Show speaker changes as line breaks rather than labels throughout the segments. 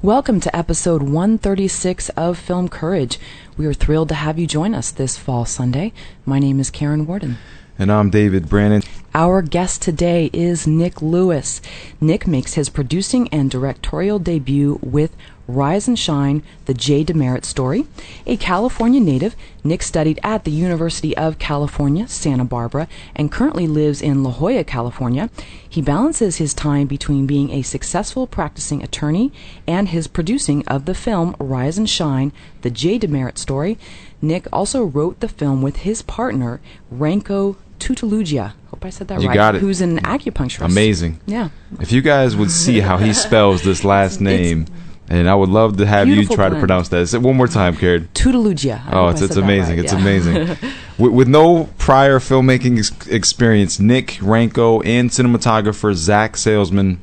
Welcome to episode 136 of Film Courage. We are thrilled to have you join us this fall Sunday. My name is Karen Warden.
And I'm David Brannon.
Our guest today is Nick Lewis. Nick makes his producing and directorial debut with Rise and Shine, the Jay DeMerit Story. A California native, Nick studied at the University of California, Santa Barbara, and currently lives in La Jolla, California. He balances his time between being a successful practicing attorney and his producing of the film Rise and Shine, the Jay DeMerit Story. Nick also wrote the film with his partner, Ranko Tutulugia. Hope I said that right.
You got it.
Who's an acupuncturist.
Amazing.
Yeah.
If you guys would see how he spells this last name, and I would love to have you try to pronounce that. Say it one more time, Karen.
Tutulugia.
Oh, it's amazing. Right. It's amazing. With no prior filmmaking experience, Nick, Ranko, and cinematographer Zach Salesman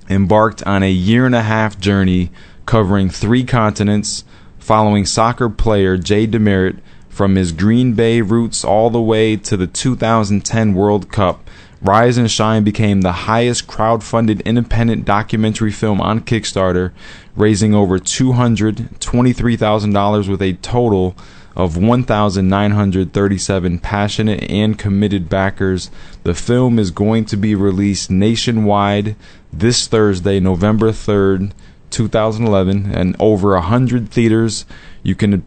embarked on a year-and-a-half journey covering 3 continents, following soccer player Jay DeMerit from his Green Bay roots all the way to the 2010 World Cup. Rise and Shine became the highest crowdfunded independent documentary film on Kickstarter, raising over $223,000 with a total of 1,937 passionate and committed backers. The film is going to be released nationwide this Thursday, November 3rd, 2011, and over 100 theaters. You can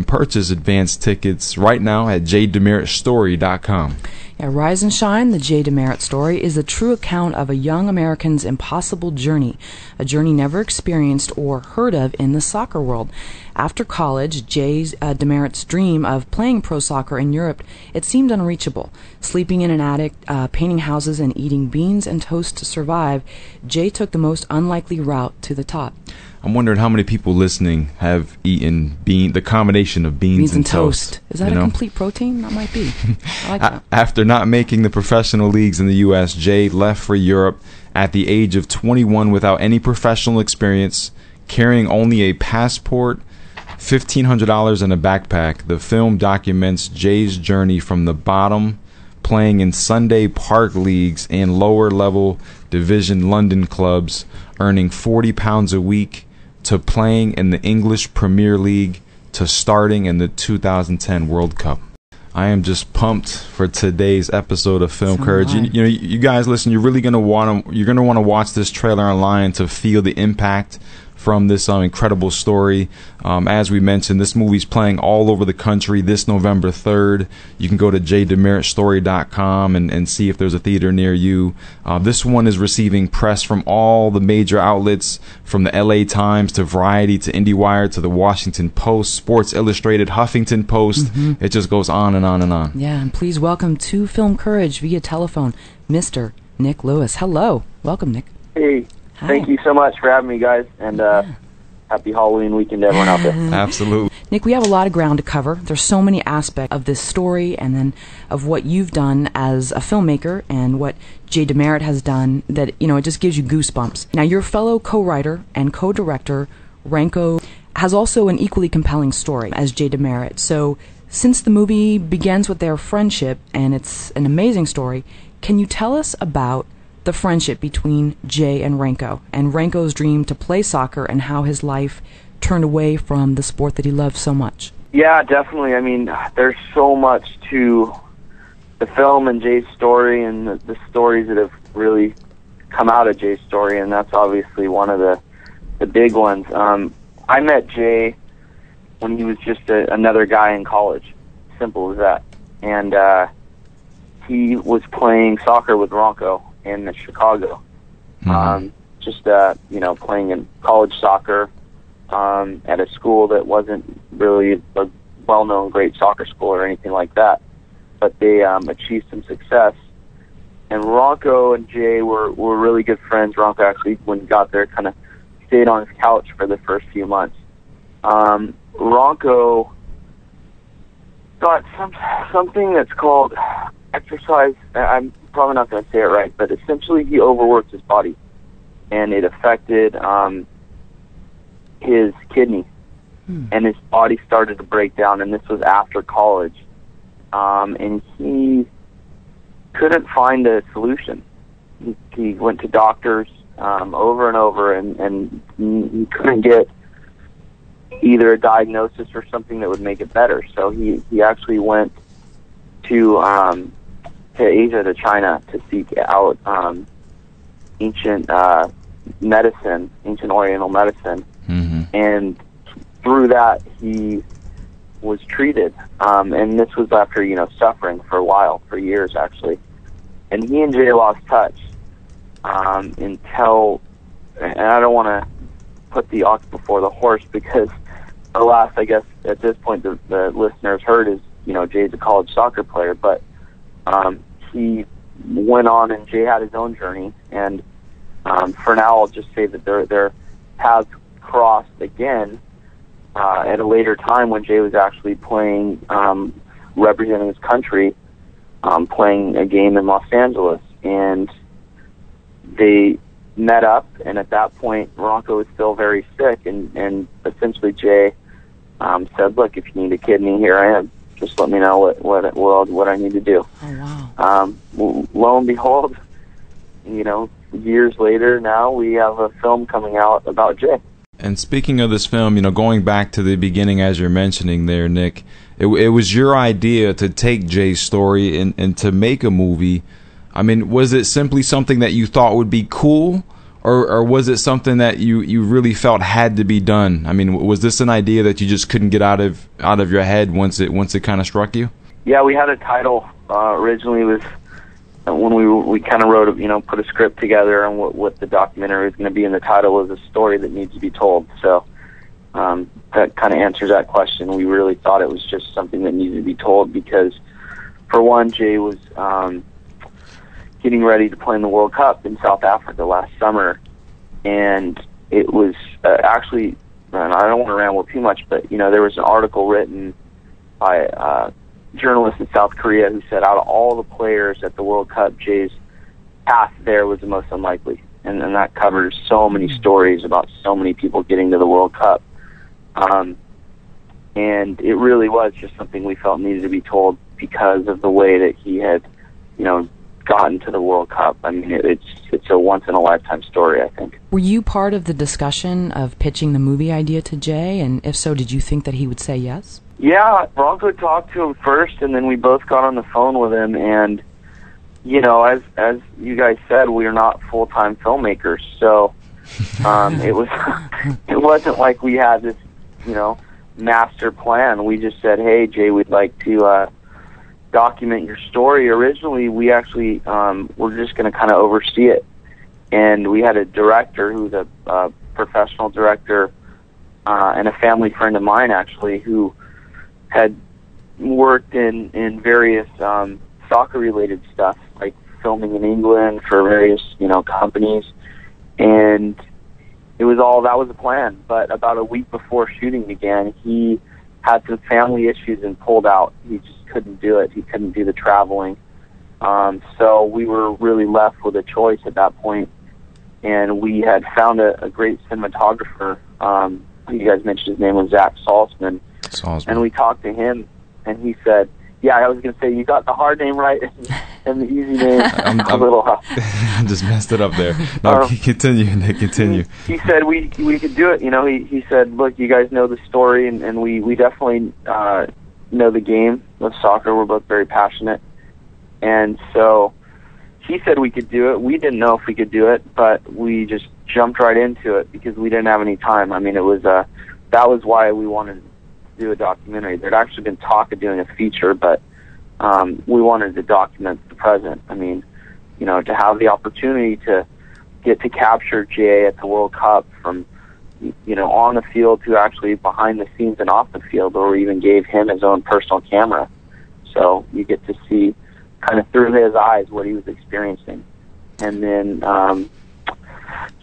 purchase advance tickets right now at jaydemeritstory.com.
Rise and Shine, the Jay DeMerit Story, is a true account of a young American's impossible journey, a journey never experienced or heard of in the soccer world. After college, Jay DeMerit's dream of playing pro soccer in Europe, it seemed unreachable. Sleeping in an attic, painting houses, and eating beans and toast to survive, Jay took the most unlikely route to the top.
I'm wondering how many people listening have eaten the combination of beans and toast.
Is that a complete protein? That might be. I like that.
After not making the professional leagues in the U.S., Jay left for Europe at the age of 21 without any professional experience, carrying only a passport, $1,500 in a backpack. The film documents Jay's journey from the bottom, playing in Sunday park leagues and lower-level division London clubs, earning £40 a week, to playing in the English Premier League, to starting in the 2010 World Cup. I am just pumped for today's episode of Film Courage. You guys listen. You're gonna want to watch this trailer online to feel the impact from this incredible story. As we mentioned, this movie's playing all over the country this November 3rd. You can go to jaydemeritstory.com and see if there's a theater near you. This one is receiving press from all the major outlets, from the LA Times to Variety to IndieWire to the Washington Post, Sports Illustrated, Huffington Post. It just goes on and on and on.
Yeah, and please welcome to Film Courage via telephone, Mr. Nick Lewis. Hello. Welcome, Nick.
Hey.
Hi.
Thank you so much for having me, guys, and happy Halloween weekend to everyone out there.
Absolutely.
Nick, we have a lot of ground to cover. There's so many aspects of this story and then of what you've done as a filmmaker and what Jay DeMerit has done that, it just gives you goosebumps. Now, your fellow co-writer and co-director, Ranko, has also an equally compelling story as Jay DeMerit. So, since the movie begins with their friendship, and it's an amazing story, can you tell us about the friendship between Jay and Ranko's dream to play soccer, and how his life turned away from the sport that he loved so much?
Yeah, definitely. I mean, there's so much to the film and Jay's story and the stories that have really come out of Jay's story, and that's obviously one of the big ones. I met Jay when he was just another guy in college, simple as that. And he was playing soccer with Ranko in Chicago, playing in college soccer at a school that wasn't really a well-known great soccer school or anything like that, but they achieved some success. And Ranko and Jay were really good friends. Ranko actually, when he got there, kind of stayed on his couch for the first few months. Ranko got something that's called exercise. I'm probably not going to say it right, but essentially he overworked his body, and it affected his kidney, and his body started to break down, and this was after college, and he couldn't find a solution. He went to doctors, over and over, and he couldn't get either a diagnosis or something that would make it better. So he actually went to Asia, to China, to seek out ancient medicine, ancient Oriental medicine, and through that he was treated. And this was after suffering for a while, for years actually. And he and Jay lost touch until, and I don't want to put the ox before the horse, because the last, I guess, at this point the listeners heard is, Jay's a college soccer player, but he went on, and Jay had his own journey, and for now I'll just say that their paths crossed again at a later time when Jay was actually playing, representing his country, playing a game in Los Angeles, and they met up, and at that point Ronco was still very sick, and essentially Jay said, look, if you need a kidney, here I am. Just let me know what I need to do.
Oh, wow.
Lo and behold, years later now we have a film coming out about Jay.
And speaking of this film, going back to the beginning, as you're mentioning there, Nick, it was your idea to take Jay's story and to make a movie. I mean, was it simply something that you thought would be cool, or was it something that you really felt had to be done? I mean, was this an idea that you just couldn't get out of your head once it kind of struck you?
Yeah, we had a title originally. Was when we kind of wrote put a script together on what the documentary was going to be, and the title was a story that needs to be told. So that kind of answers that question. We really thought it was just something that needed to be told because, for one, Jay was getting ready to play in the World Cup in South Africa last summer, and it was actually, and I don't want to ramble too much, but there was an article written by a journalist in South Korea who said out of all the players at the World Cup, Jay's path there was the most unlikely, and that covers so many stories about so many people getting to the World Cup, and it really was just something we felt needed to be told because of the way that he had, gotten to the World Cup. I mean, it's a once-in-a-lifetime story, I think.
Were you part of the discussion of pitching the movie idea to Jay? And if so, did you think that he would say yes?
Yeah, Ronco talked to him first, and then we both got on the phone with him. And, as you guys said, we are not full-time filmmakers. So it wasn't like we had this, master plan. We just said, hey, Jay, we'd like to document your story. Originally, we actually were just going to kind of oversee it, and we had a director who's a professional director and a family friend of mine, actually, who had worked in various soccer-related stuff, like filming in England for various companies, and that was the plan. But about a week before shooting began, he had some family issues and pulled out. He just couldn't do it. He couldn't do the traveling. So we were really left with a choice at that point. And we had found a great cinematographer. You guys mentioned his name was Zach Salzman. And we talked to him, and he said, yeah, I was going to say, you got the hard name right and the easy name
I just messed it up there. No, continue, Nick, continue.
He said we could do it. He said, look, you guys know the story, and we definitely know the game of soccer. We're both very passionate. And so he said we could do it. We didn't know if we could do it, but we just jumped right into it because we didn't have any time. I mean, it was that was why we wanted to do a documentary. There'd actually been talk of doing a feature, but we wanted to document the present. I mean, to have the opportunity to get to capture Jay at the World Cup from, on the field to actually behind the scenes and off the field, or we even gave him his own personal camera. So you get to see kind of through his eyes what he was experiencing. And then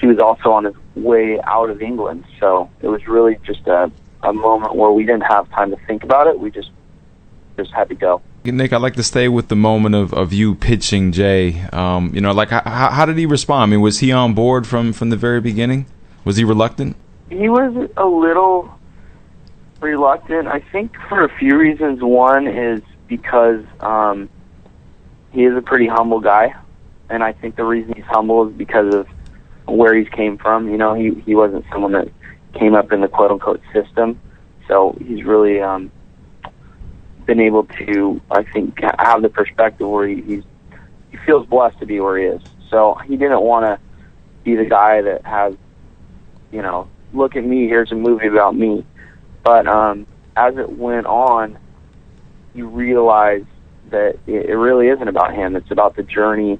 he was also on his way out of England. So it was really just a moment where we didn't have time to think about it. We just had to go.
Nick, I'd like to stay with the moment of you pitching Jay. How did he respond? I mean, was he on board from the very beginning? Was he reluctant?
He was a little reluctant, I think, for a few reasons. One is because he is a pretty humble guy, and I think the reason he's humble is because of where he's came from. You know, he wasn't someone that came up in the quote-unquote system, so he's really been able to, I think, have the perspective where he feels blessed to be where he is. So he didn't want to be the guy that has, you know, look at me, here's a movie about me. But as it went on, you realize that it really isn't about him. It's about the journey,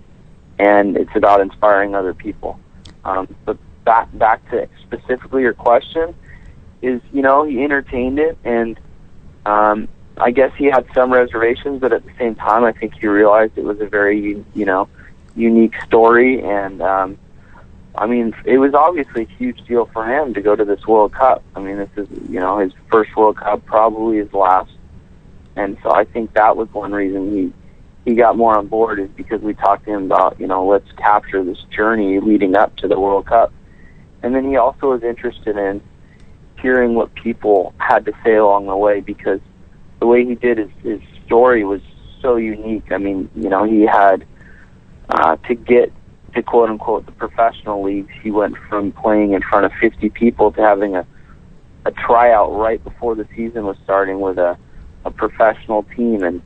and it's about inspiring other people. But back to specifically your question is, you know, he entertained it, and I guess he had some reservations, but at the same time, I think he realized it was a very, you know, unique story, and I mean, it was obviously a huge deal for him to go to this World Cup. I mean, this is, you know, his first World Cup, probably his last, and so I think that was one reason he got more on board, is because we talked to him about, you know, let's capture this journey leading up to the World Cup. And then he also was interested in hearing what people had to say along the way, because the way he did his story was so unique. I mean, you know, he had to get to quote-unquote the professional leagues, he went from playing in front of 50 people to having a tryout right before the season was starting with a professional team. And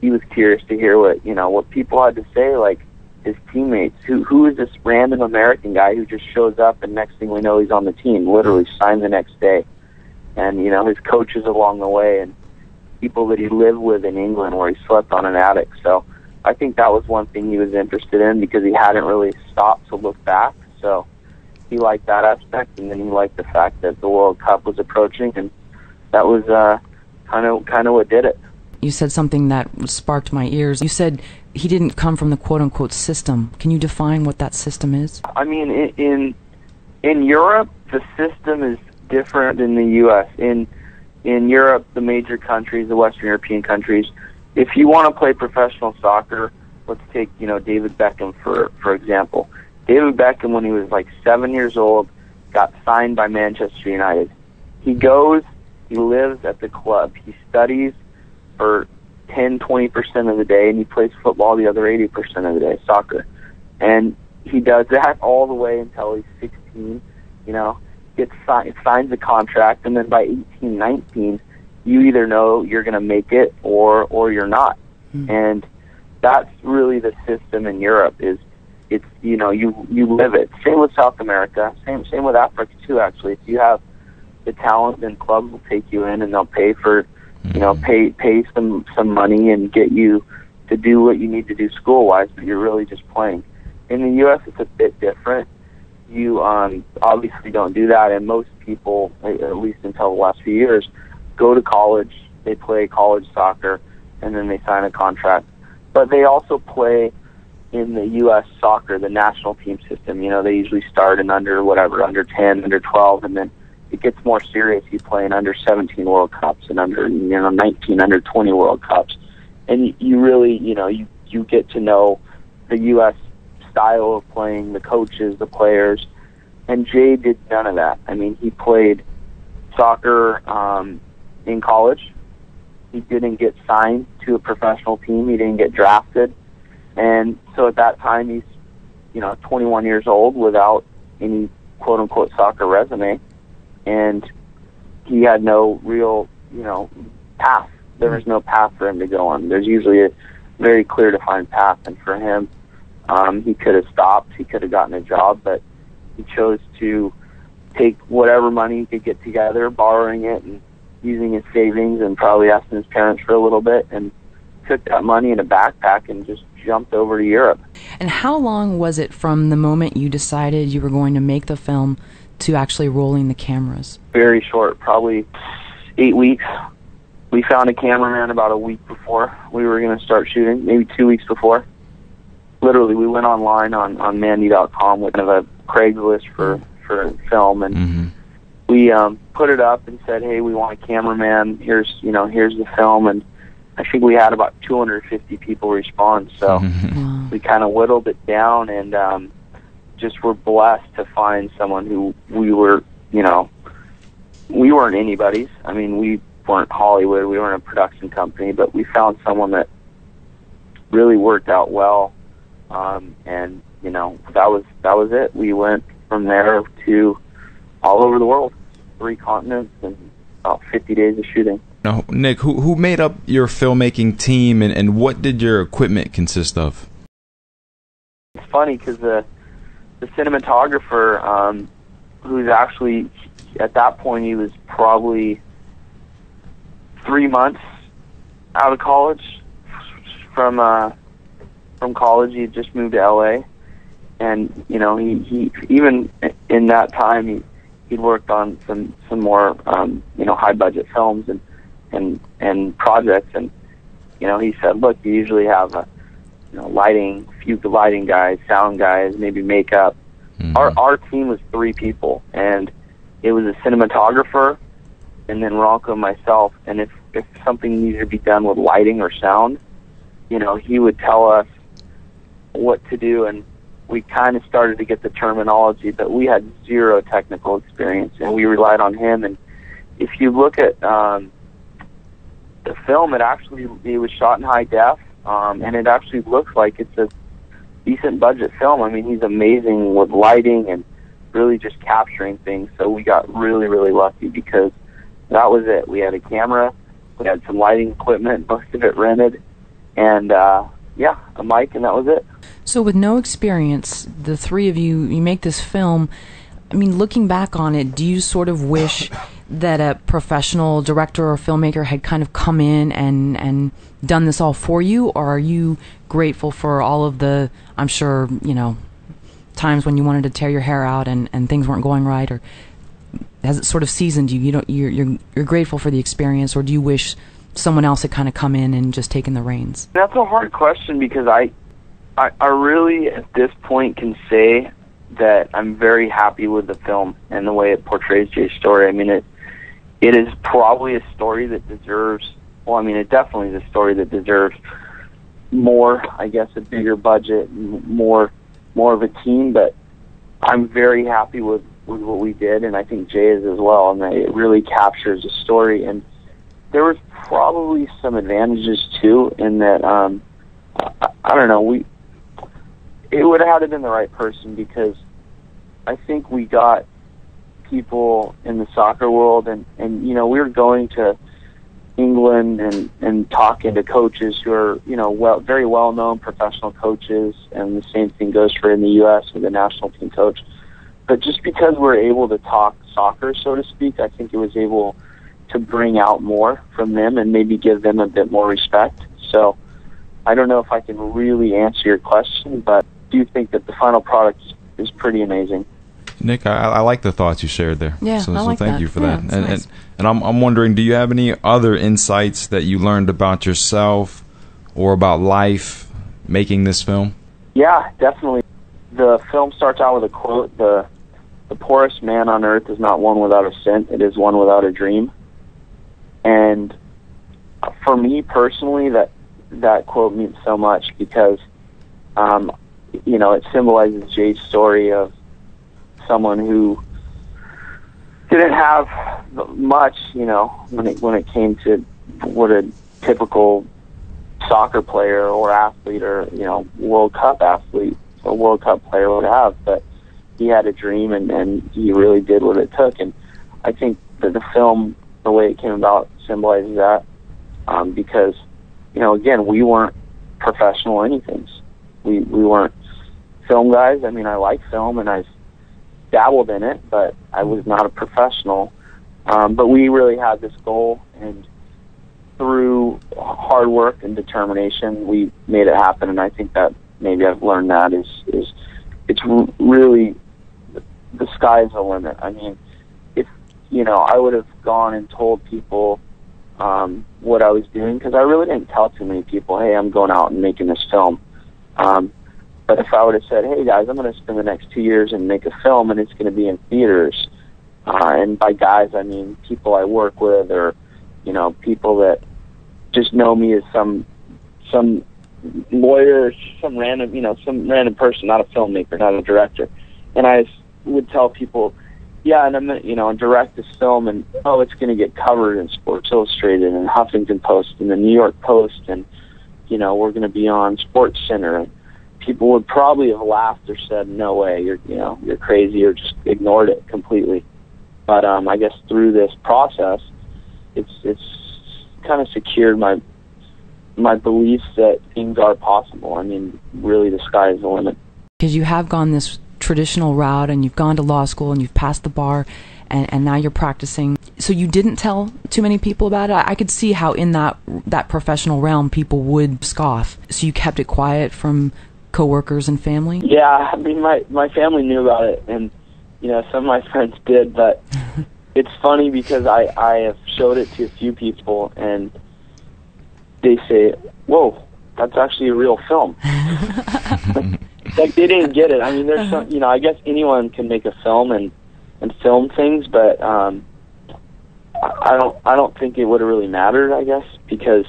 he was curious to hear what people had to say, like his teammates. Who is this random American guy who just shows up and next thing we know he's on the team, literally signed the next day. And, you know, his coaches along the way, and people that he lived with in England where he slept on an attic. So I think that was one thing he was interested in, because he hadn't really stopped to look back. So he liked that aspect, and then he liked the fact that the World Cup was approaching, and that was kind of what did it.
You said something that sparked my ears. You said he didn't come from the quote-unquote system. Can you define what that system is?
I mean, in Europe, the system is different than the U.S. In Europe, the major countries, the Western European countries, if you want to play professional soccer, let's take, you know, David Beckham for example. David Beckham, when he was like 7 years old, got signed by Manchester United. He goes, he lives at the club, he studies for 10-20% of the day, and he plays football the other 80% of the day, soccer. And he does that all the way until he's 16, you know, signs a contract, and then by 18, 19, you either know you're going to make it or you're not. Mm-hmm. And that's really the system in Europe, is it's, you know, you live it. Same with South America, same with Africa too, actually. If you have the talent, then clubs will take you in and they'll pay for, you know, pay some money and get you to do what you need to do school-wise, but you're really just playing. In the U.S., it's a bit different. You obviously don't do that, and most people, at least until the last few years, go to college, they play college soccer, and then they sign a contract. But they also play in the U.S. soccer, the national team system. You know, they usually start in under 10, under 12, and then it gets more serious. You play in under 17 World Cups and under, you know, 19, under 20 World Cups. And you really, you know, you get to know the U.S. style of playing, the coaches, the players. And Jay did none of that. I mean, he played soccer in college. He didn't get signed to a professional team. He didn't get drafted. And so at that time, he's, you know, 21 years old without any quote-unquote soccer resume. And he had no real, you know, path. There was no path for him to go on. There's usually a very clear defined path. And for him, he could have stopped. He could have gotten a job, but he chose to take whatever money he could get together, borrowing it and using his savings and probably asking his parents for a little bit, and took that money in a backpack and just jumped over to Europe.
And how long was it from the moment you decided you were going to make the film to actually rolling the cameras?
Very short, probably 8 weeks. We found a cameraman about a week before we were going to start shooting, maybe 2 weeks before. Literally, we went online on Mandy.com with kind of a Craigslist for film, and we put it up and said, hey, we want a cameraman. Here's the film, and I think we had about 250 people respond. So we kind of whittled it down, and just were blessed to find someone who we weren't anybody's. I mean, we weren't Hollywood, we weren't a production company, but we found someone that really worked out well. And you know, that was it. We went from there to all over the world, 3 continents, and about 50 days of shooting.
Now, Nick, who made up your filmmaking team, and what did your equipment consist of?
It's funny because the cinematographer, who's actually, at that point, he was probably 3 months out of college. From college, he had just moved to LA, and he even in that time he'd worked on some more high budget films and projects, and he said, look, you usually have a few lighting guys, sound guys, maybe makeup.
Mm-hmm.
Our team was 3 people, and it was a cinematographer, and then Ronco and myself. And if something needed to be done with lighting or sound, he would tell us what to do, and we kind of started to get the terminology, but we had 0 technical experience, and we relied on him. And if you look at the film, it was shot in high def, and it actually looks like it's a decent budget film. I mean, he's amazing with lighting and really just capturing things. So we got really, really lucky because that was it. We had a camera, we had some lighting equipment, most of it rented, and a mic, and that was it.
So with no experience, the 3 of you make this film. I mean, looking back on it, do you sort of wish that a professional director or filmmaker had kind of come in and done this all for you, or are you grateful for all of the, I'm sure, times when you wanted to tear your hair out and things weren't going right, or has it sort of seasoned you? You're grateful for the experience, or do you wish someone else had kind of come in and just taken the reins?
That's a hard question because I really at this point can say that I'm very happy with the film and the way it portrays Jay's story. I mean, it is probably a story that deserves, it definitely is a story that deserves more, I guess, a bigger budget, more of a team, but I'm very happy with what we did, and I think Jay is as well, and it really captures the story. And there was probably some advantages too in that, I don't know, it would have had to been the right person, because I think we got people in the soccer world, and we were going to England and talking to coaches who are, very well-known professional coaches, and the same thing goes for in the U.S. with the national team coach. But just because we're able to talk soccer, so to speak, I think it was able to bring out more from them and maybe give them a bit more respect. So I don't know if I can really answer your question, but I do think that the final product is pretty amazing.
Nick, I like the thoughts you shared there.
Yeah,
so
like
thank
that.
you for
yeah,
that.
Nice.
And I'm wondering, do you have any other insights that you learned about yourself or about life making this film?
Yeah, definitely. The film starts out with a quote: the poorest man on earth is not one without a cent, it is one without a dream. And for me personally, that quote means so much because it symbolizes Jay's story of someone who didn't have much, when it came to what a typical soccer player or athlete or, World Cup athlete or World Cup player would have. But he had a dream, and he really did what it took. And I think that the film, the way it came about, symbolizes that because, again, we weren't professional anything. We weren't film guys. I mean, I like film, and I've dabbled in it, but I was not a professional. But we really had this goal, and through hard work and determination, we made it happen. And I think that maybe I've learned that is it's really the sky's the limit. I mean, if I would have gone and told people what I was doing, because I really didn't tell too many people, hey, I'm going out and making this film. But if I would have said, hey guys, I'm going to spend the next 2 years and make a film, and it's going to be in theaters, and by guys I mean people I work with, or people that just know me as some lawyer, some random person, not a filmmaker, not a director, and I would tell people, yeah, and I'm going to direct this film, and it's going to get covered in Sports Illustrated and Huffington Post and the New York Post, and we're going to be on Sports Center. And people would probably have laughed or said, "No way, you're crazy," or just ignored it completely. But I guess through this process, it's kind of secured my beliefs that things are possible. I mean, really, the sky is the limit.
Because you have gone this traditional route, and you've gone to law school, and you've passed the bar, and now you're practicing. So you didn't tell too many people about it? I could see how in that professional realm people would scoff. So you kept it quiet from coworkers and family?
Yeah, I mean, my family knew about it, and some of my friends did, but it's funny because I have showed it to a few people, and they say, "Whoa, that's actually a real film." Like they didn't get it. I mean, there's some, I guess anyone can make a film and film things, but I don't think it would have really mattered, I guess, because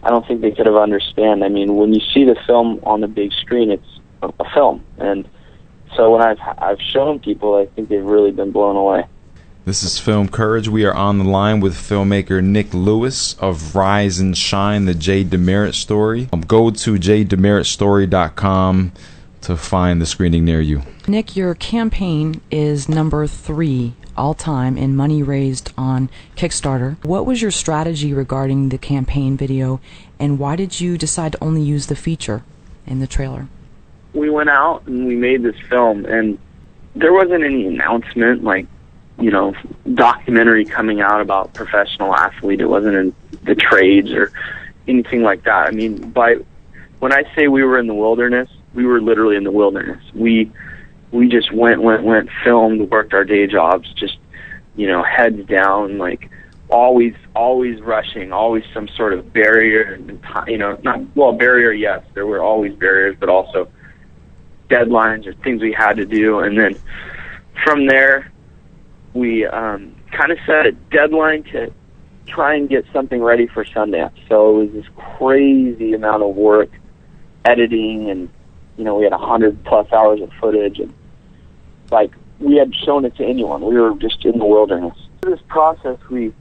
I don't think they could have understand. I mean, when you see the film on the big screen, it's a film, and so when I've shown people, I think they've really been blown away.
This is Film Courage. We are on the line with filmmaker Nick Lewis of Rise and Shine, the Jay DeMerit Story. Go to jaydemeritstory.com to find the screening near you.
Nick, your campaign is number 3 all-time in money raised on Kickstarter. What was your strategy regarding the campaign video, and why did you decide to only use the feature in the trailer?
We went out and we made this film, and there wasn't any announcement, like, documentary coming out about professional athlete. It wasn't in the trades or anything like that. I mean, when I say we were in the wilderness, we were literally in the wilderness. We just went, filmed, worked our day jobs, just, heads down, like always rushing, always some sort of barrier, barrier, yes, there were always barriers, but also deadlines or things we had to do. And then from there, we kind of set a deadline to try and get something ready for Sundance. So it was this crazy amount of work, editing, and we had 100+ hours of footage, and like we had shown it to anyone. We were just in the wilderness. Through this process, we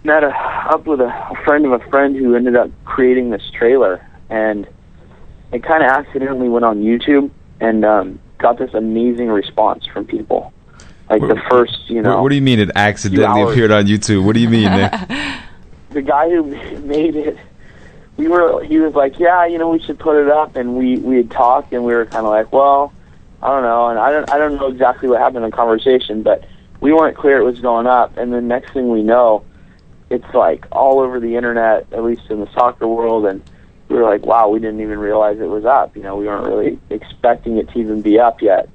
met up with a friend of a friend who ended up creating this trailer, and it kind of accidentally went on YouTube and got this amazing response from people. Like the first,
What do you mean it accidentally appeared on YouTube? What do you mean, Nick?
The guy who made it, he was like, yeah, we should put it up, and we had talked, and we were kind of like, well, I don't know, and I don't know exactly what happened in the conversation, but we weren't clear it was going up, and the next thing we know, it's like all over the internet, at least in the soccer world, and we were like, wow, we didn't even realize it was up. We weren't really expecting it to even be up yet.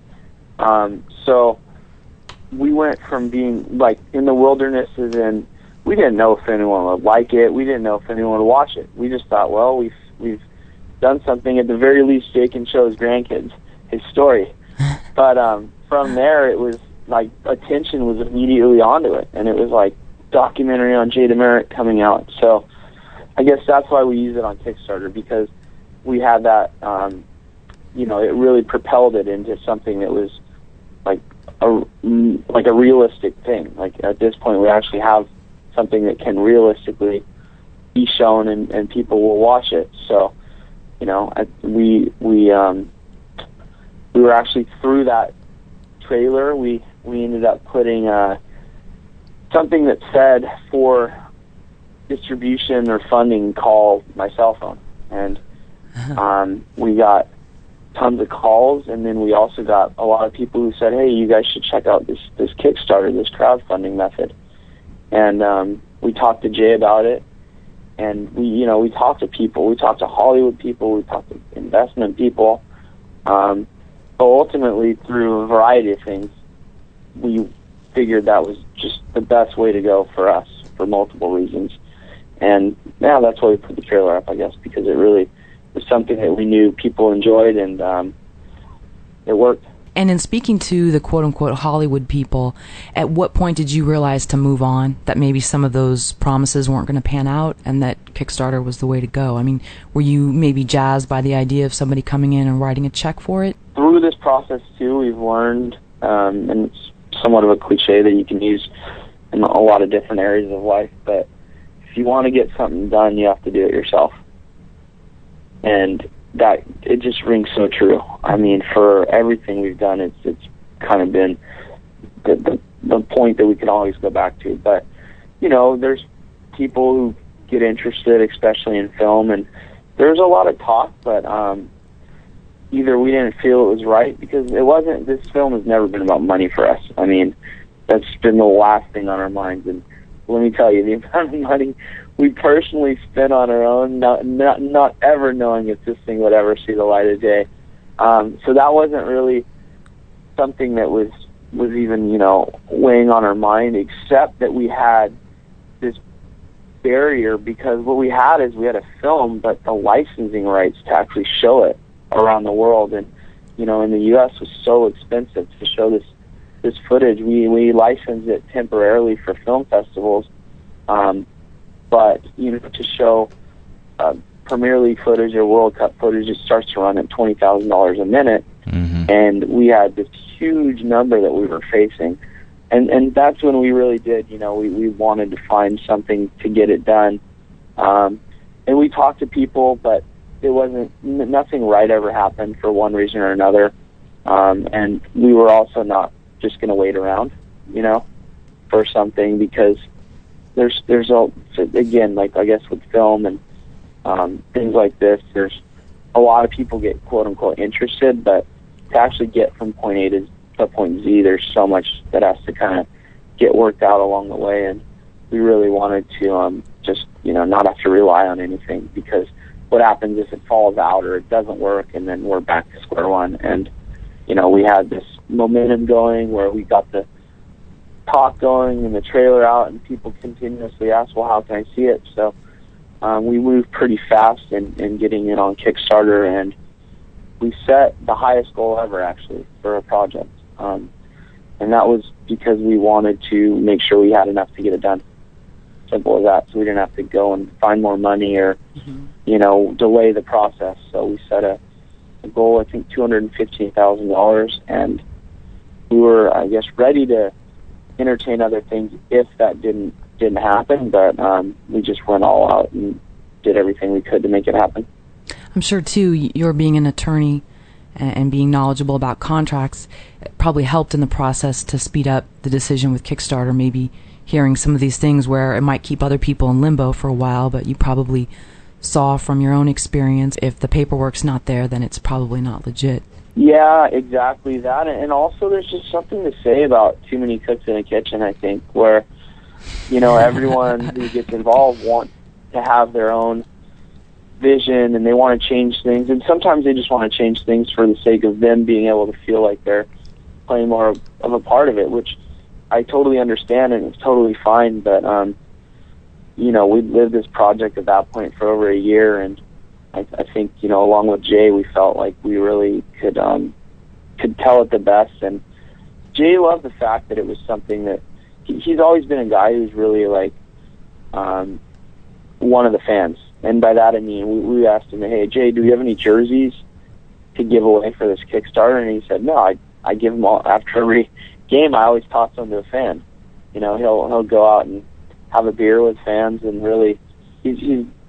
So we went from being like in the wildernesses, and we didn't know if anyone would like it. We didn't know if anyone would watch it. We just thought, well, we've done something. At the very least, Jay can show his grandkids his story. But from there, it was like attention was immediately onto it, and it was like documentary on Jay DeMerit coming out. So I guess that's why we use it on Kickstarter, because we had that, it really propelled it into something that was like a realistic thing. Like at this point, we actually have something that can realistically be shown, and people will watch it. So, we were actually through that trailer. We ended up putting something that said, for distribution or funding, call my cell phone, and we got tons of calls, and then we also got a lot of people who said, hey, you guys should check out this Kickstarter, this crowdfunding method. And we talked to Jay about it, and we talked to people. We talked to Hollywood people. We talked to investment people. But ultimately, through a variety of things, we figured that was just the best way to go for us for multiple reasons. And now that's why we put the trailer up, I guess, because it really was something that we knew people enjoyed, and it worked.
And in speaking to the quote-unquote Hollywood people, at what point did you realize to move on, that maybe some of those promises weren't going to pan out and that Kickstarter was the way to go? I mean, were you maybe jazzed by the idea of somebody coming in and writing a check for it?
Through this process, too, we've learned, and it's somewhat of a cliche that you can use in a lot of different areas of life, but if you want to get something done, you have to do it yourself. And that it just rings so true. I mean, for everything we've done, it's kind of been the point that we can always go back to. But, you know, there's people who get interested, especially in film, and there's a lot of talk, but either we didn't feel it was right, because it wasn't, this film has never been about money for us. I mean, that's been the last thing on our minds, and let me tell you, the amount of money we personally spent on our own, not ever knowing if this thing would ever see the light of day. So that wasn't really something that was even, you know, weighing on our mind, except that we had this barrier, because what we had is we had a film, but the licensing rights to actually show it around the world, and, you know, in the U.S. was so expensive to show this footage. We licensed it temporarily for film festivals, but, you know, to show Premier League footage or World Cup footage, it starts to run at $20,000 a minute, and we had this huge number that we were facing, and that's when we really did, you know, we wanted to find something to get it done, and we talked to people, but it wasn't, nothing right ever happened for one reason or another, and we were also not just going to wait around, you know, for something, because there's again, like, I guess with film and things like this, there's a lot of people get quote unquote interested, but to actually get from point A to point Z, there's so much that has to kind of get worked out along the way, and we really wanted to just, you know, not have to rely on anything, because what happens if it falls out or it doesn't work, and then we're back to square one. And, you know, we had this momentum going where we got the talk going and the trailer out, and people continuously ask, well, how can I see it? So we moved pretty fast in getting it on Kickstarter, and we set the highest goal ever, actually, for a project. And that was because we wanted to make sure we had enough to get it done. Simple as that. So we didn't have to go and find more money or, you know, delay the process. So we set a goal, I think $215,000, and we were, I guess, ready to entertain other things if that didn't happen, but we just went all out and did everything we could to make it happen.
I'm sure, too, your being an attorney and being knowledgeable about contracts probably helped in the process to speed up the decision with Kickstarter, maybe hearing some of these things where it might keep other people in limbo for a while, but you probably saw from your own experience, if the paperwork's not there, then it's probably not legit.
Yeah, exactly that. And also there's just something to say about too many cooks in a kitchen, I think, where, you know, everyone who gets involved wants to have their own vision, and they want to change things, and sometimes they just want to change things for the sake of them being able to feel like they're playing more of a part of it, which I totally understand, and it's totally fine. But you know, we lived this project at that point for over a year, and I think, you know, along with Jay, we felt like we really could tell it the best. And Jay loved the fact that it was something that he's always been a guy who's really like one of the fans. And by that I mean, we asked him, hey, Jay, do we have any jerseys to give away for this Kickstarter? And he said, no, I give them all. After every game, I always toss them to a fan. You know, he'll go out and have a beer with fans, and really, he's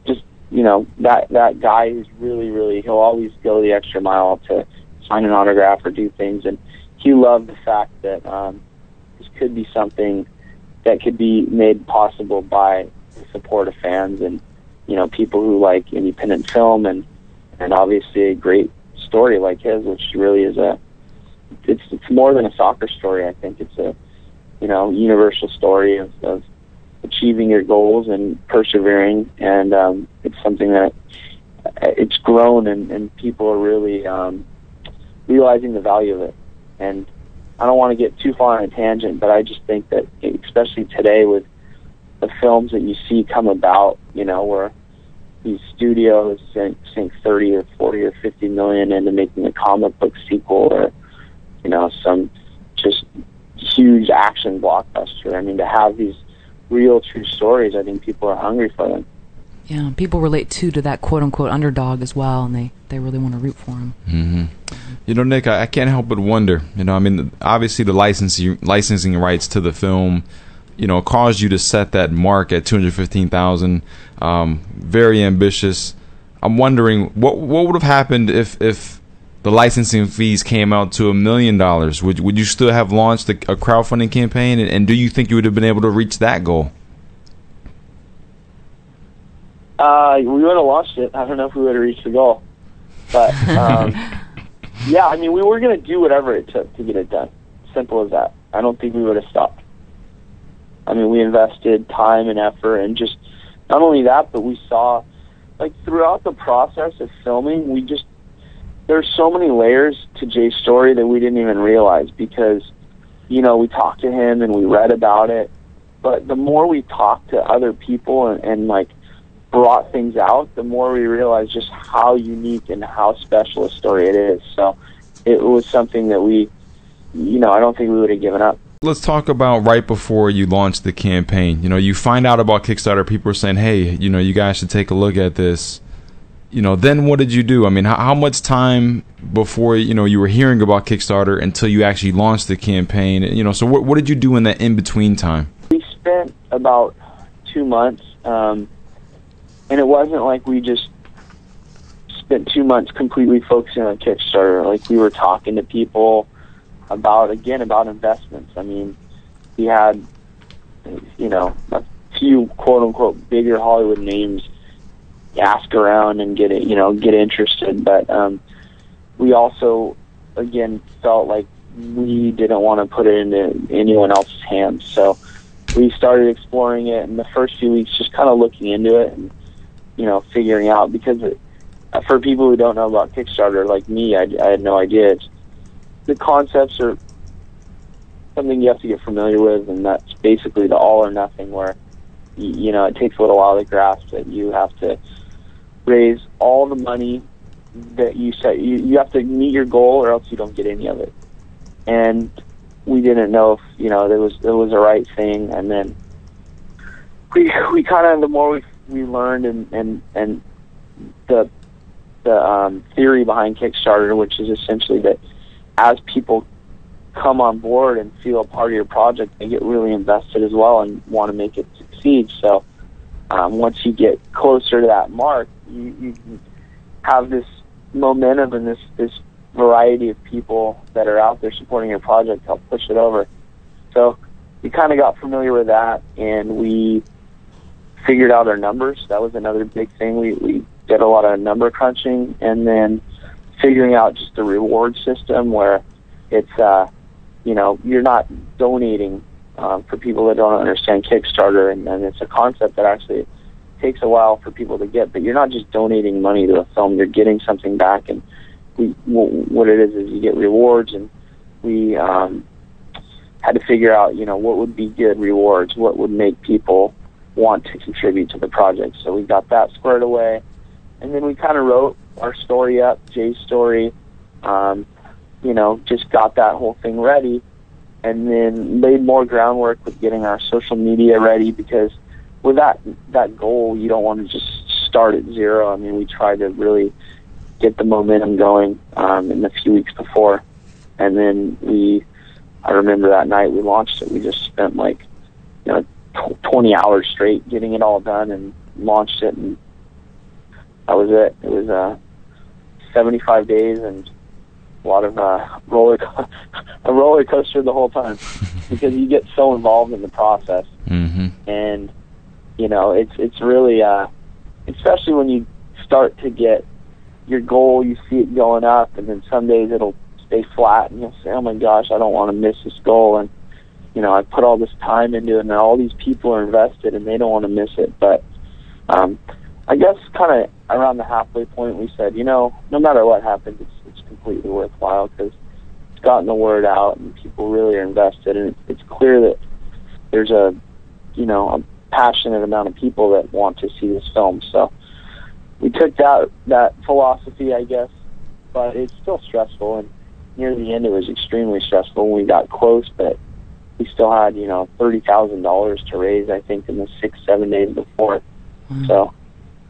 just, you know, that guy who's really, he'll always go the extra mile to sign an autograph or do things. And he loved the fact that this could be something that could be made possible by the support of fans and, you know, people who like independent film and obviously a great story like his, which really is it's more than a soccer story. I think it's a, you know, universal story of achieving your goals and persevering, and it's something that it's grown, and people are really realizing the value of it. And I don't want to get too far on a tangent, but I just think that, especially today with the films that you see come about, you know, where these studios sink 30 or 40 or 50 million into making a comic book sequel, or, you know, some just huge action blockbuster. I mean, to have these real, true stories, I think people are hungry for them.
Yeah, people relate to that quote-unquote underdog as well, and they really want to root for him.
Mm-hmm. You know, Nick, I can't help but wonder, you know, I mean, obviously the licensing rights to the film, you know, caused you to set that mark at $215,000. Very ambitious. I'm wondering what would have happened if the licensing fees came out to $1 million. Would you still have launched a crowdfunding campaign, and do you think you would have been able to reach that goal?
We would have launched it. I don't know if we would have reached the goal, but yeah, I mean, we were going to do whatever it took to get it done. Simple as that. I don't think we would have stopped. I mean, we invested time and effort, and just not only that, but we saw, like, throughout the process of filming, there's so many layers to Jay's story that we didn't even realize, because, you know, we talked to him and we read about it, but the more we talked to other people and like brought things out, the more we realized just how unique and how special a story it is. So it was something that we, you know, I don't think we would have given up.
Let's talk about right before you launched the campaign. You know, you find out about Kickstarter, people are saying, hey, you know, you guys should take a look at this. You know, then what did you do? I mean, how much time before, you know, you were hearing about Kickstarter until you actually launched the campaign? You know, so what did you do in that in-between time?
We spent about 2 months, and it wasn't like we just spent 2 months completely focusing on Kickstarter. Like, we were talking to people about investments. I mean, we had, you know, a few quote-unquote bigger Hollywood names ask around and get interested, but we also, again, felt like we didn't want to put it into anyone else's hands. So we started exploring it in the first few weeks, just kind of looking into it and, you know, figuring out, because for people who don't know about Kickstarter, like me, I had no idea. The concepts are something you have to get familiar with, and that's basically the all or nothing, where, you know, it takes a little while to grasp it. You have to raise all the money that you set. You have to meet your goal, or else you don't get any of it. And we didn't know if, you know, it was the right thing. And then we kind of, the more we learned and the theory behind Kickstarter, which is essentially that as people come on board and feel a part of your project, they get really invested as well and want to make it succeed. So once you get closer to that mark, you have this momentum and this variety of people that are out there supporting your project help push it over. So we kind of got familiar with that, and we figured out our numbers. That was another big thing. We did a lot of number crunching, and then figuring out just the reward system, where it's, you know, you're not donating, for people that don't understand Kickstarter, and it's a concept that actually takes a while for people to get, but you're not just donating money to a film, you're getting something back. And what it is you get rewards, and we had to figure out, you know, what would be good rewards, what would make people want to contribute to the project. So we got that squared away, and then we kind of wrote our story up, Jay's story, you know, just got that whole thing ready, and then laid more groundwork with getting our social media ready, because with that goal, you don't want to just start at zero. I mean, we tried to really get the momentum going in the few weeks before, and then I remember that night we launched it, we just spent like, you know, 20 hours straight getting it all done and launched it, and that was it. It was 75 days and a lot of a roller coaster the whole time, because you get so involved in the process.
Mm-hmm.
And you know, it's really especially when you start to get your goal, you see it going up, and then some days it'll stay flat, and you'll say, oh my gosh, I don't want to miss this goal, and you know, I put all this time into it, and all these people are invested, and they don't want to miss it. But I guess kind of around the halfway point, we said, you know, no matter what happens, it's completely worthwhile, because it's gotten the word out, and people really are invested, and it's clear that there's a passionate amount of people that want to see this film. So we took that philosophy, I guess, but it's still stressful, and near the end it was extremely stressful when we got close, but we still had, you know, $30,000 to raise, I think, in the 6-7 days before. So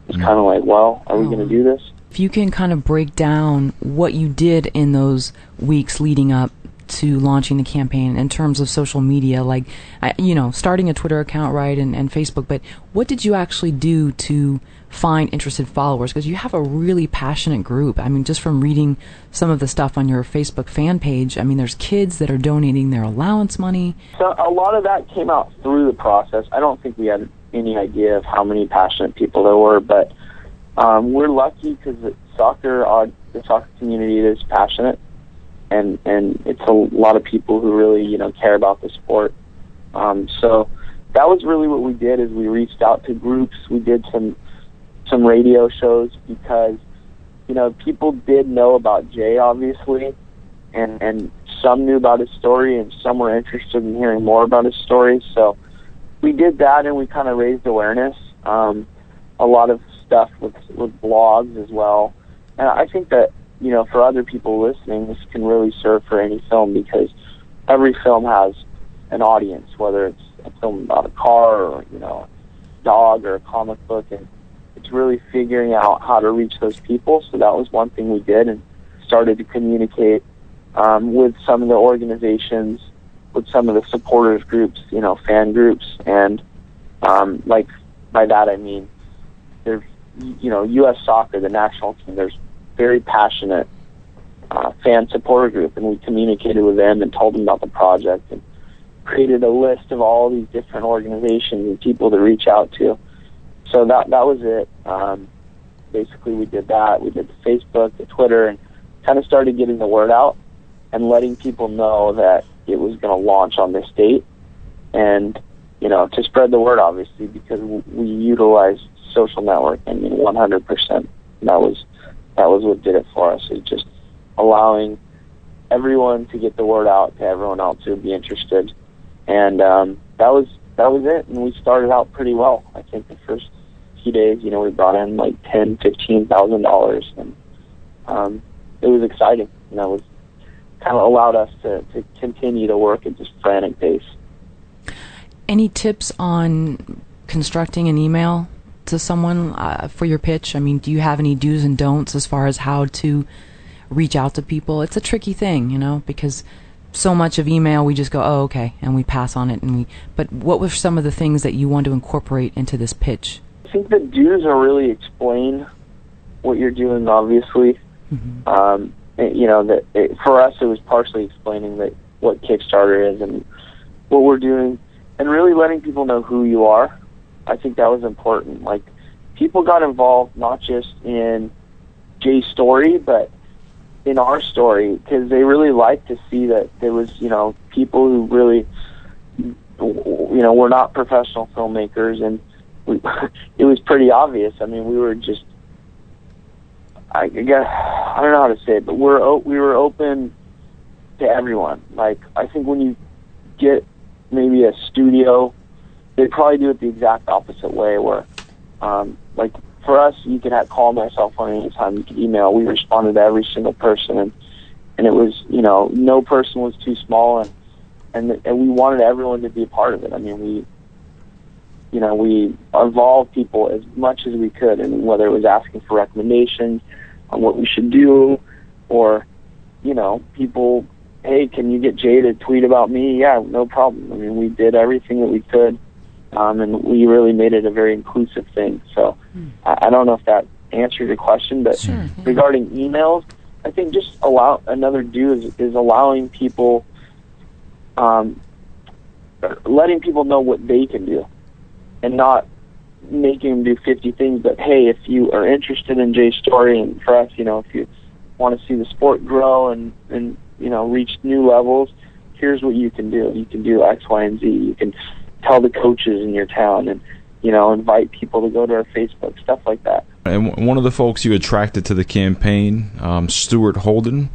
it's kind of like, well, are we going to do this?
If you can kind of break down what you did in those weeks leading up to launching the campaign in terms of social media, like, starting a Twitter account, right, and Facebook, but what did you actually do to find interested followers? Because you have a really passionate group. I mean, just from reading some of the stuff on your Facebook fan page, I mean, there's kids that are donating their allowance money. So
a lot of that came out through the process. I don't think we had any idea of how many passionate people there were, but we're lucky because the soccer community is passionate, and it's a lot of people who really care about the sport. So that was really what we did, is we reached out to groups. We did some radio shows because people did know about Jay, obviously, and some knew about his story and some were interested in hearing more about his story. So we did that, and we kind of raised awareness. A lot of stuff with blogs as well. And I think that, for other people listening, this can really serve for any film, because every film has an audience, whether it's a film about a car or, a dog or a comic book, and it's really figuring out how to reach those people. So that was one thing we did, and started to communicate with some of the organizations, with some of the supporters groups, fan groups, and like by that I mean there's U.S. Soccer, the national team. There's very passionate fan supporter group, and we communicated with them and told them about the project and created a list of all these different organizations and people to reach out to. So that was it. Basically, we did that. We did the Facebook, the Twitter, and kind of started getting the word out and letting people know that it was going to launch on this date, and to spread the word, obviously, because we utilized social networking 100%. That was what did it for us, is just allowing everyone to get the word out to everyone else who would be interested, and that was it. And we started out pretty well. I think the first few days, we brought in like $10,000-$15,000, and it was exciting. That was kind of allowed us to continue to work at this frantic pace.
Any tips on constructing an email to someone for your pitch? I mean, do you have any do's and don'ts as far as how to reach out to people? It's a tricky thing, because so much of email we just go, oh, okay, and we pass on it. But what were some of the things that you want to incorporate into this pitch?
I think the do's are really explain what you're doing, obviously. Mm-hmm. For us, it was partially explaining what Kickstarter is and what we're doing, and really letting people know who you are. I think that was important. Like, people got involved not just in Jay's story, but in our story, because they really liked to see that there was, people who really, were not professional filmmakers, and it was pretty obvious. I mean, we were just, I guess, I don't know how to say it, but we were open to everyone. Like, I think when you get maybe a studio, they probably do it the exact opposite way, where, like, for us, you could call my cell phone anytime, you could email. We responded to every single person, and it was, no person was too small, and we wanted everyone to be a part of it. I mean, we involved people as much as we could, and whether it was asking for recommendations on what we should do, or, people, hey, can you get Jay to tweet about me? Yeah, no problem. I mean, we did everything that we could, and we really made it a very inclusive thing. So I don't know if that answers your question, but sure, yeah. Regarding emails, I think just another do is allowing people, letting people know what they can do, and not making them do 50 things, but hey, if you are interested in Jay's story, and for us, if you want to see the sport grow and reach new levels, here's what you can do. You can do X, Y, and Z. You can tell the coaches in your town, and invite people to go to our Facebook, stuff like that.
And one of the folks you attracted to the campaign, Stuart Holden,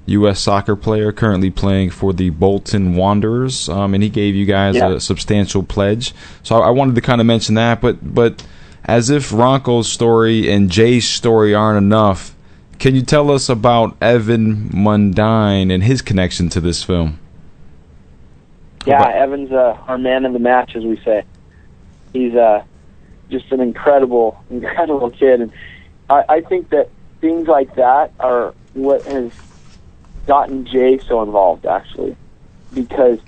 U.S. soccer player, currently playing for the Bolton Wanderers, and he gave you guys a substantial pledge. So I wanted to kind of mention that, but as if Ronco's story and Jay's story aren't enough, can you tell us about Evan Mundine and his connection to this film?
Yeah, Evan's our man of the match, as we say. He's just an incredible kid, and I think that things like that are what has gotten Jay so involved, actually, because,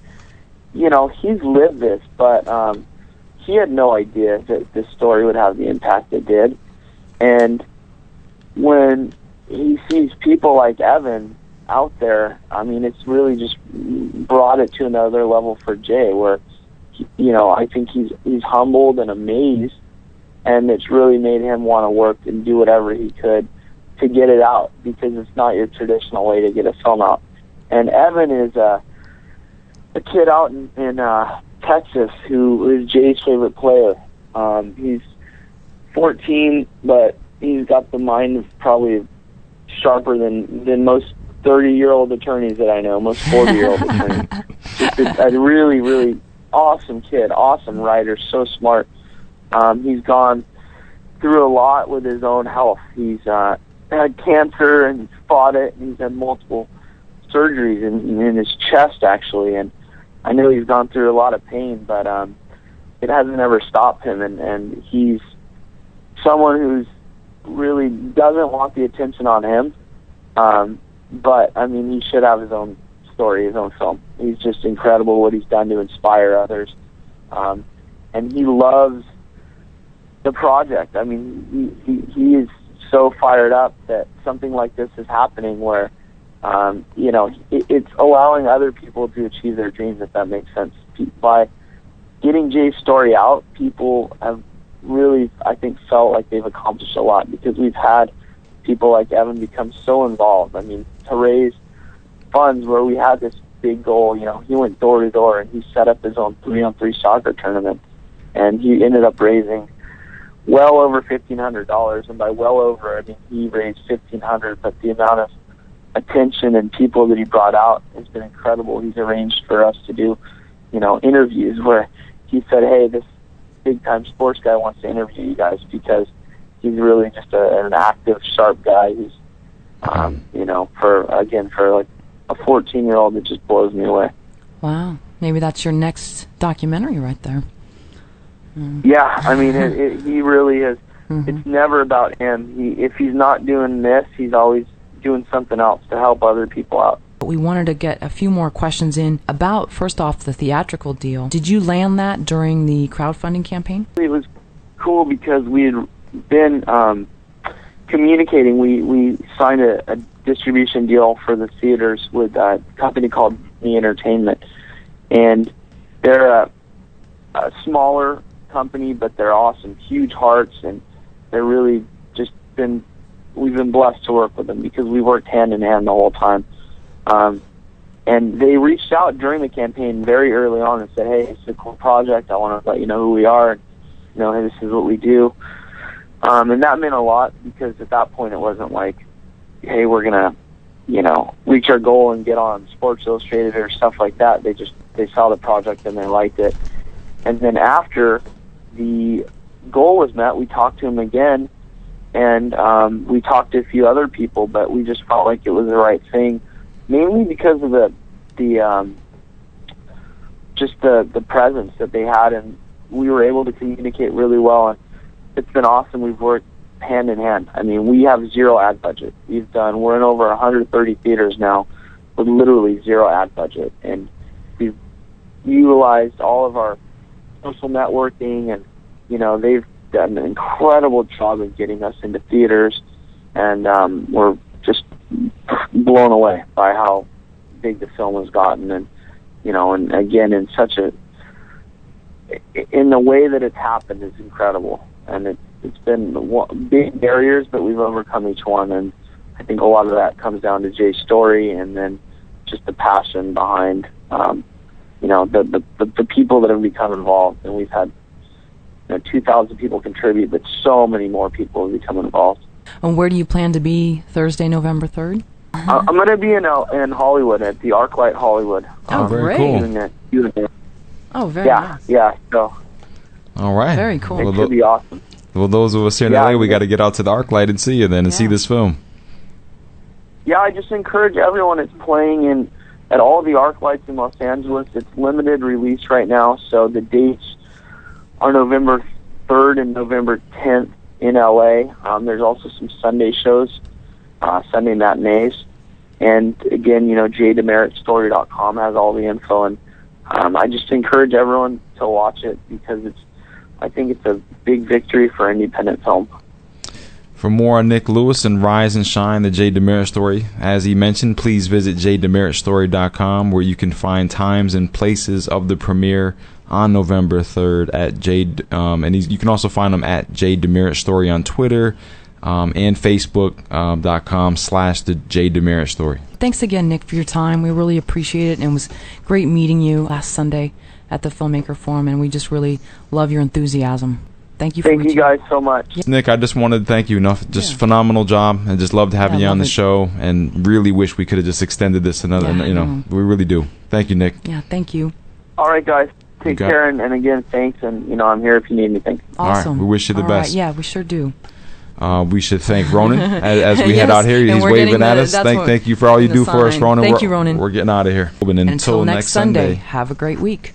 you know, he's lived this, but he had no idea that this story would have the impact it did. And when he sees people like Evan out there, I mean, it's really just brought it to another level for Jay, where, you know, I think he's humbled and amazed, and it's really made him want to work and do whatever he could to get it out, because it's not your traditional way to get a film out. And Evan is a kid out in Texas who is Jay's favorite player. He's 14, but he's got the mind of probably sharper than most 30-year-old attorneys that I know, most 40-year-old attorneys. Just a really, really awesome kid, awesome writer, so smart. He's gone through a lot with his own health. He's had cancer, and he's fought it, and he's had multiple surgeries in his chest, actually, and I know he's gone through a lot of pain, but it hasn't ever stopped him, and he's someone who's really doesn't want the attention on him, but, I mean, he should have his own story, his own film. He's just incredible what he's done to inspire others, and he loves the project. I mean, he is so fired up that something like this is happening where, you know, it's allowing other people to achieve their dreams, if that makes sense. By getting Jay's story out, people have really, I think, felt like they've accomplished a lot, because we've had people like Evan become so involved. I mean, to raise funds where we had this big goal, you know, he went door to door and he set up his own 3-on-3 soccer tournament, and he ended up raising well over $1,500, and by well over, I mean, he raised $1,500, but the amount of attention and people that he brought out has been incredible. He's arranged for us to do, you know, interviews where he said, hey, this big-time sports guy wants to interview you guys, because he's really just an active, sharp guy who's, you know, for like a 14-year-old, it just blows me away.
Wow. Maybe that's your next documentary right there.
Yeah, I mean, he really is. It's never about him. If he's not doing this, he's always doing something else to help other people out.
We wanted to get a few more questions in about, first off, the theatrical deal. Did you land that during the crowdfunding campaign?
It was cool because we had been communicating. We signed a distribution deal for the theaters with a company called The Entertainment, and they're a smaller company, but they're awesome, huge hearts, and they're really just we've been blessed to work with them because we worked hand in hand the whole time. And they reached out during the campaign very early on and said, hey, it's a cool project. I want to let you know who we are. And, you know, hey, this is what we do. And that meant a lot, because at that point it wasn't like, hey, we're going to, you know, reach our goal and get on Sports Illustrated or stuff like that. They saw the project and they liked it. And then after the goal was met, we talked to him again, and we talked to a few other people, but we just felt like it was the right thing, mainly because of the presence that they had, and we were able to communicate really well, and it's been awesome. We've worked hand in hand. I mean, we have zero ad budget. We're in over 130 theaters now with literally zero ad budget, and we've utilized all of our social networking, and, you know, they've done an incredible job of getting us into theaters, and we're just blown away by how big the film has gotten, and, you know, and again, in the way that it's happened is incredible, and it's been big barriers, but we've overcome each one, and I think a lot of that comes down to Jay's story, and then just the passion behind, you know, the people that have become involved, and we've had, you know, 2,000 people contribute, but so many more people have become involved.
And where do you plan to be Thursday, November 3rd?
I'm going to be in Hollywood at the ArcLight Hollywood.
Oh,
very
great.
cool.
Oh, very nice.
Yeah. So.
All right.
Very cool.
It should be awesome.
Well, those of us here in LA, we got to get out to the ArcLight and see you then, and see this film.
Yeah, I just encourage everyone. It's playing at all the ArcLights in Los Angeles. It's limited release right now, so the dates are November 3rd and November 10th in LA. There's also some Sunday shows, Sunday matinees, And again, JayDeMeritStory.com has all the info, and I just encourage everyone to watch it because I think it's a big victory for independent film.
For more on Nick Lewis and Rise and Shine, the Jay DeMerit Story, as he mentioned, please visit JayDeMeritStory.com, where you can find times and places of the premiere on November 3rd at you can also find him at Jay DeMerit Story on Twitter and Facebook.com/the Jay DeMerit Story.
Thanks again, Nick, for your time. We really appreciate it, and it was great meeting you last Sunday at the Filmmaker Forum, and we just really love your enthusiasm. Thank you for
Thank you guys so much.
Yeah.
Nick, I just wanted to thank you. Phenomenal job. I just loved having you on the show, and really wish we could have just extended this another. We really do. Thank you, Nick.
Yeah, thank you.
All right, guys. Take care, and again, thanks. And I'm here if you need anything.
Awesome.
All right, we wish you the best.
Right. Yeah, we sure do.
We should thank Ronan as we head out here. He's waving at us. Thank you for all you do for us, Ronan.
Thank you, Ronan.
We're getting out of here.
Until next Sunday, have a great week.